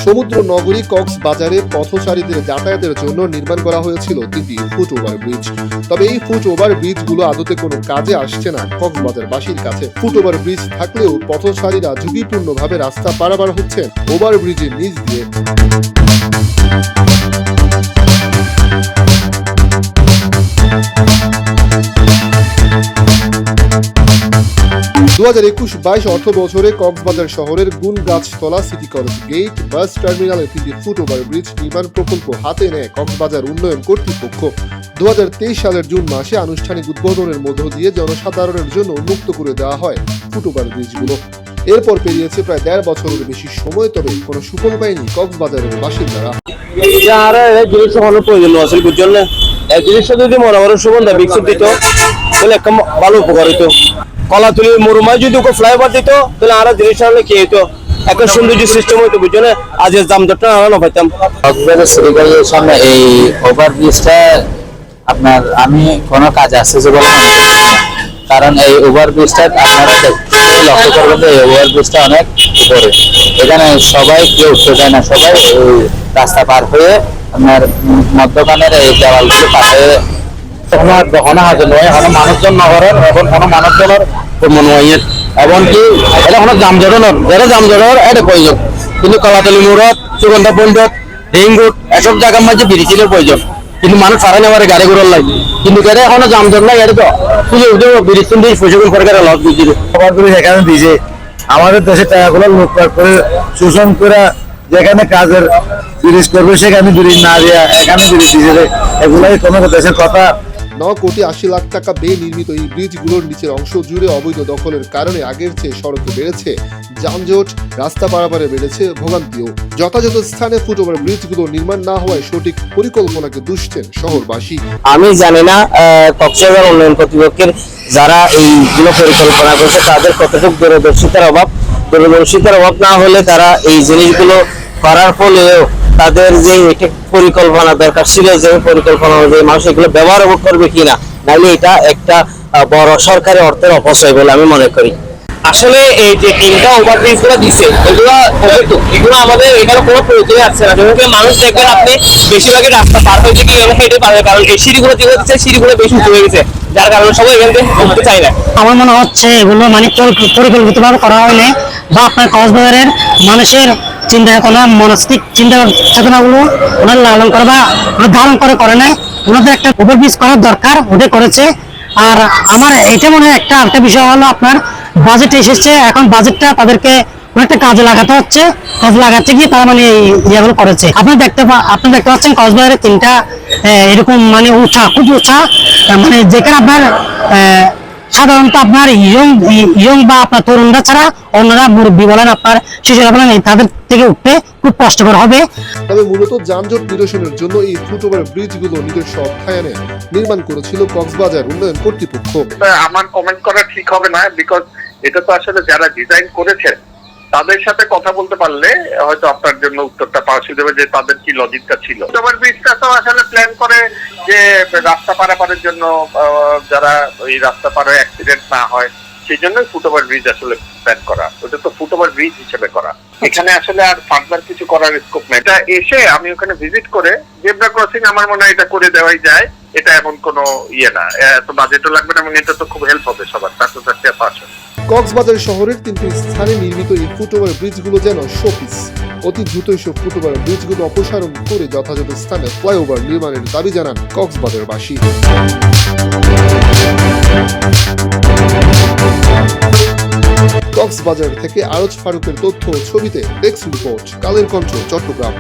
সমুদ্র নগরী কক্সবাজারে পথচারীদের যাতায়াতের জন্য নির্মাণ করা হয়েছিল 3টি ফুট ওভার ব্রিজ। তবে এই ফুট ওভার ব্রিজগুলো আদতে কোনো কাজে আসছে না কক্সবাজারবাসীর কাছে। ফুট ওভার ব্রিজ থাকলেও পথচারীরা ঝুঁকিপূর্ণভাবে রাস্তা পারাপার হচ্ছেন ওভার ব্রিজের নিচ দিয়ে। 2021-22 অর্থ বছরে কক্সবাজার শহরের গুনগাছতলা সিটি কলেজ গেট বাস টার্মিনালে 3টি ফুট ওভার ব্রিজ নির্মাণ প্রকল্প হাতে নেয় কক্সবাজার উন্নয়ন কর্তৃপক্ষ। 2023 সালের জুন মাসে আনুষ্ঠানিক উদ্বোধনের মধ্য দিয়ে জনসাধারণের জন্য উন্মুক্ত করে দেওয়া হয় ফুট ওভার ব্রিজগুলো। এরপর পেরিয়েছে প্রায় 1.5 বছরের বেশি সময়, তবে কোনো সুফল পায়নি কক্সবাজারের বাসিন্দারা। জিনিসটা যদি মনে করেন সুগন্ধা বিকশিত দিত তাহলে একটা ভালো উপকার হইতো। কলাতুলি মরুমায় যদি ওকে ফ্লাইওভার দিত তাহলে আরো জিনিসটা হলে কি হইতো, একটা সৌন্দর্য সিস্টেম হইতো, বুঝছো না? আজ দামদরটা আরো পাইতাম। কক্সবাজার সিটি কলেজের সামনে এই ওভার ব্রিজটা আপনার আমি কোনো কাজ আসতেছে বলে মনে করি না। কারণ এই ওভার ব্রিজটা আপনারা লক্ষ্য করবেন যে এই ওভার ব্রিজটা অনেক উপরে, এখানে সবাই কেউ উঠতে চায় না, সবাই ওই রাস্তা পার হয়ে আপনার মধ্যখানের এই দেওয়ালগুলো পাশে মানুষজন নগরের এখন কোনো মানুষজনের এমনকি এটা কোনো যানজটের এটা প্রয়োজন, কিন্তু কলাতলি মোড়ত সুগন্ধা পঞ্চত রিং রোড এসব জায়গার মাঝে ব্রিজের প্রয়োজন, কিন্তু মানুষ সারা নেওয়ারে গাড়ি ঘোড়ার লাগে, কিন্তু এটা এখনো যানজট নাই। এটা তো ব্রিজ দিয়ে প্রশিক্ষণ সরকারের লস দিচ্ছে এখানে দিয়েছে আমাদের দেশের টাকাগুলো লুটপাট করে শোষণ করে যেখানে কাজের ব্রিজ করবে সেখানে ব্রিজ না দিয়া এখানে ব্রিজ দিয়েছে, এগুলাই কোনো দেশের কথা। 9 কোটি 80 লাখ টাকা ব্যয়ে নির্মিত এই ব্রিজগুলোর নিচের অংশ জুড়ে অবৈধ দখলের কারণে আগের চেয়ে সড়কে বেড়েছে যানজট, রাস্তা পারাপারে বেড়েছে ভোগান্তিও। যথাযথ স্থানে ফুট ওভার ব্রিজগুলো নির্মাণ না হওয়ায় সঠিক পরিকল্পনাকে দুষছেন শহরবাসী। আমি জানি না কক্সবাজার উন্নয়ন কর্তৃপক্ষের যারা এইগুলো পরিকল্পনা করছে তাদের কতটুকু দূরদর্শিতার অভাব না হলে তারা এই জিনিসগুলো করার ফলেও তাদের যে পরিকল্পনা দরকার ছিল, যে পরিকল্পনা অনুযায়ী মানুষ এগুলো ব্যবহার করবে কিনা, নাহলে এটা একটা বড় সরকারি অর্থের অপচয় বলে আমি মনে করি। আসলে এই যে 3টা ওভারব্রিজ গুলো দিচ্ছে এগুলো আমাদের এখানে কোনো প্রয়োজন আসছে না। যেহেতু মানুষ দেখবেন আপনি বেশিরভাগই রাস্তা পার হয়েছে কি হেঁটে পারবে, কারণ এই সিঁড়িগুলো যেগুলো দিচ্ছে সিঁড়িগুলো বেশি উঁচু হয়ে গেছে, যার কারণে সবাই এখান থেকে উঠতে চায় না। আমার মনে হচ্ছে এগুলো মানে পরিকল্পিতভাবে করা হয়নি, বা আপনার কক্সবাজারের মানুষের চিন্তা চেতনা, মানসিক চিন্তা চেতনাগুলো ওনার লালন করে বা ধারণ করে নাই। ওনাদের একটা ওভারব্রিজ করার দরকার, ওটা করেছে। আর আমার এটা মনে হয় একটা বিষয় হলো আপনার বাজেট এসেছে, এখন বাজেটটা তাদেরকে অনেকটা কাজে লাগাতে হচ্ছে, কাজে লাগাতে গিয়ে তারা মানে ইয়েগুলো করেছে। আপনি দেখতে পাচ্ছেন কক্সবাজারের 3টা এরকম মানে খুব উঁচা, মানে যেখানে আপনার সাধারণত আপনার ইয়ং বা আপনার তরুণরা ছাড়া অন্যরা মুরব্বী বলেন আপনার শিশুরা বলেন তাদের থেকে উঠতে খুব কষ্টকর হবে। তবে মূলত যানজট নিরসনের জন্য এই ফুট ওভার ব্রিজগুলো নিজস্ব অর্থায়নে নির্মাণ করেছিল কক্সবাজার উন্নয়ন কর্তৃপক্ষ। আমার কমেন্ট করা ঠিক হবে না, বিকজ এটা তো আসলে যারা ডিজাইন করেছেন তাদের সাথে কথা বলতে পারলে হয়তো আপনার জন্য উত্তরটা পাওয়া যাবে যে তাদের কি লজিকটা ছিল। ওভার ব্রিজটা তো আসলে প্ল্যান করে যে রাস্তা পারাপারের জন্য, যারা ওই রাস্তা পারে অ্যাক্সিডেন্ট না হয় সেই জন্যই ফুট ওভার ব্রিজ আসলে প্ল্যান করা। ওটা তো ফুট ওভার ব্রিজ হিসেবে করা, এখানে আসলে আর ফার্দার কিছু করার স্কোপ নেই। এটা এসে আমি ওখানে ভিজিট করে জেব্রা ক্রসিং আমার মনে হয় এটা করে দেওয়াই যায়, এটা এমন কোনো ইয়ে না, এত বাজেটও লাগবে না, এবং এটা তো খুব হেল্প হবে সবার ছাত্রছাত্রী পাশে। কক্সবাজার শহরের 3টি স্থানে নির্মিত এই ফুট ওভার ব্রিজগুলো যেন শোপিস। অতি দ্রুত এসব ফুট ওভার ব্রিজগুলো অপসারণ করে যথাযথ স্থানে ফ্লাইওভার নির্মাণের দাবি জানান কক্সবাজারবাসী। কক্সবাজার থেকে আরজ ফারুকের তথ্য ছবিতে ডেস্ক রিপোর্ট, কালের কণ্ঠ, চট্টগ্রাম।